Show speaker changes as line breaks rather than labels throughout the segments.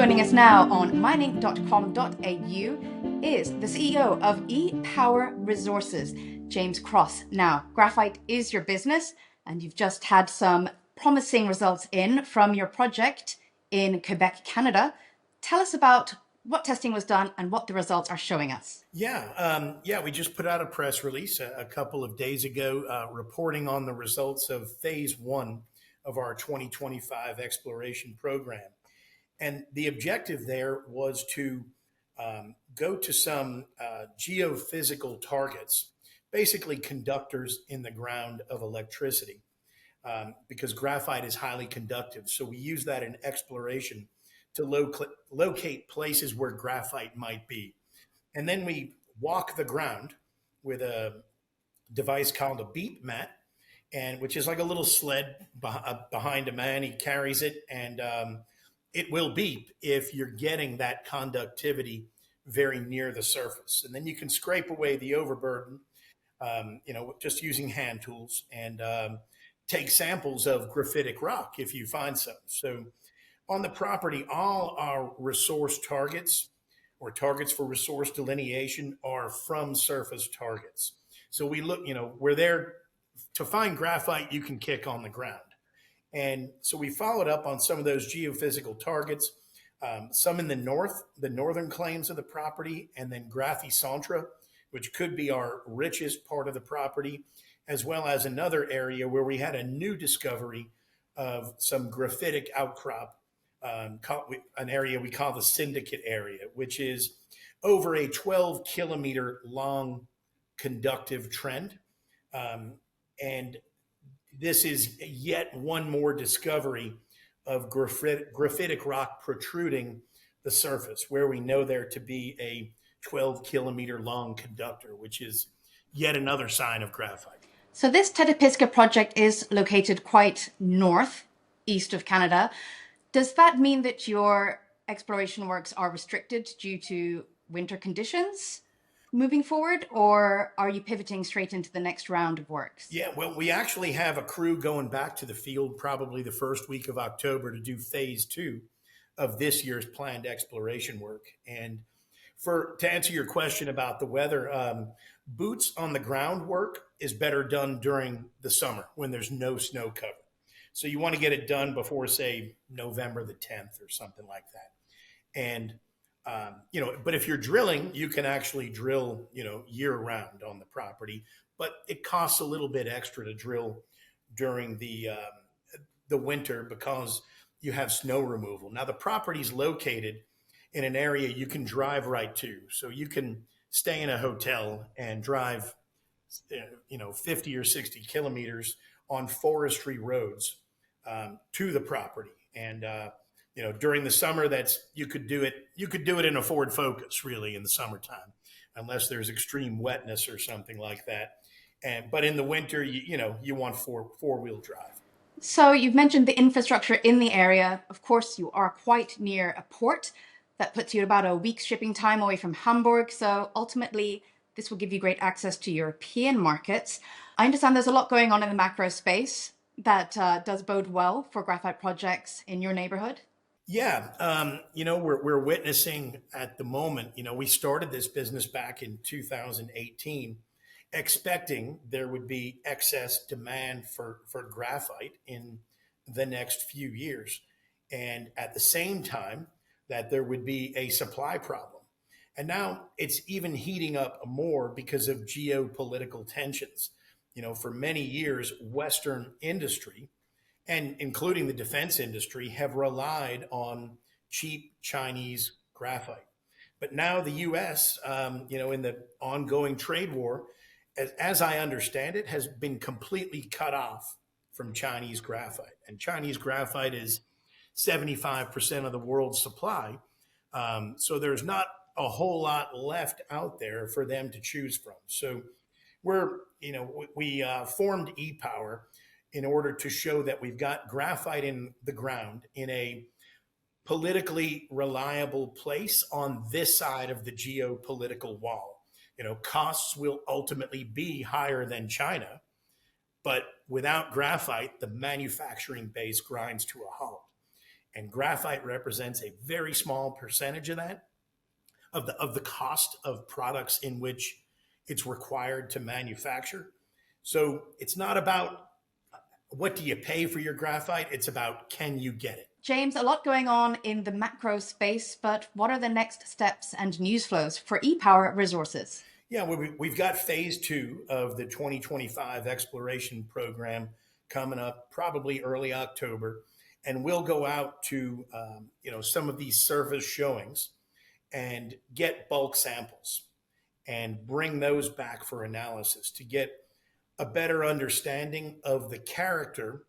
Joining us now on mining.com.au is the CEO of ePower Resources, James Cross. Now, graphite is your business, and you've just had some promising results in from your project in Quebec, Canada. Tell us about what testing was done and what the results are showing us.
We just put out a press release a couple of days ago reporting on the results of phase one of our 2025 exploration program. And the objective there was to go to some geophysical targets, basically conductors in the ground of electricity, because graphite is highly conductive. So we use that in exploration to locate places where graphite might be. And then we walk the ground with a device called a beep mat, and which is like a little sled behind a man. He carries it, and it will beep if you're getting that conductivity very near the surface. And then you can scrape away the overburden, just using hand tools, and take samples of graphitic rock if you find some. So on the property, all our resource targets or targets for resource delineation are from surface targets. So we look, we're there to find graphite you can kick on the ground. And so we followed up on some of those geophysical targets, some in the northern claims of the property, and then Graphicentre, which could be our richest part of the property, as well as another area where we had a new discovery of some graphitic outcrop, an area we call the Syndicate area, which is over a 12-kilometer long conductive trend. And this is yet one more discovery of graphitic rock protruding the surface, where we know there to be a 12-kilometer long conductor, which is yet another sign of graphite.
So this Tetepisca project is located quite northeast of Canada. Does that mean that your exploration works are restricted due to winter conditions moving forward, or are you pivoting straight into the next round of works?
Yeah, well, we actually have a crew going back to the field probably the first week of October to do phase two of this year's planned exploration work. And to answer your question about the weather, boots on the ground work is better done during the summer when there's no snow cover. So you want to get it done before, say, November the 10th or something like that. And but if you're drilling, you can actually drill, year round on the property, but it costs a little bit extra to drill during the winter because you have snow removal. Now the property's located in an area you can drive right to. So you can stay in a hotel and drive, 50 or 60 kilometers on forestry roads to the property. And, during the summer, you could do it in a Ford Focus, really, in the summertime, unless there's extreme wetness or something like that. But in the winter, you want four-wheel drive.
So you've mentioned the infrastructure in the area. Of course, you are quite near a port that puts you about a week's shipping time away from Hamburg. So ultimately, this will give you great access to European markets. I understand there's a lot going on in the macro space that does bode well for graphite projects in your neighborhood.
Yeah, we're witnessing at the moment, we started this business back in 2018, expecting there would be excess demand for graphite in the next few years. And at the same time, that there would be a supply problem. And now it's even heating up more because of geopolitical tensions. For many years, Western industry, and including the defense industry, have relied on cheap Chinese graphite. But now the U.S., in the ongoing trade war, as I understand it, has been completely cut off from Chinese graphite. And Chinese graphite is 75% of the world's supply. So there's not a whole lot left out there for them to choose from. So we formed ePower in order to show that we've got graphite in the ground in a politically reliable place on this side of the geopolitical wall. Costs will ultimately be higher than China, but without graphite, the manufacturing base grinds to a halt. And graphite represents a very small percentage of that, of the cost of products in which it's required to manufacture. So it's not about what do you pay for your graphite, it's about can you get it.
James, a lot going on in the macro space, but what are the next steps and news flows for ePower Resources?
Yeah, we've got phase 2 of the 2025 exploration program coming up probably early October. And we'll go out to some of these surface showings and get bulk samples and bring those back for analysis to get a better understanding of the character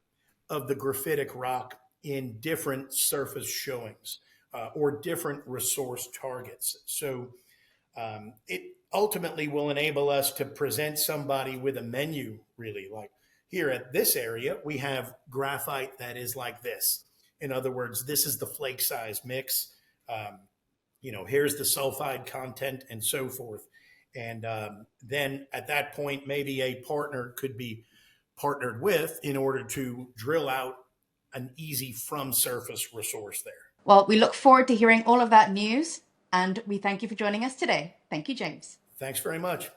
of the graphitic rock in different surface showings or different resource targets. So it ultimately will enable us to present somebody with a menu, really, like here at this area, we have graphite that is like this. In other words, this is the flake size mix. Here's the sulfide content and so forth. And then at that point, maybe a partner could be partnered with in order to drill out an easy from surface resource there.
Well, we look forward to hearing all of that news, and we thank you for joining us today. Thank you, James.
Thanks very much.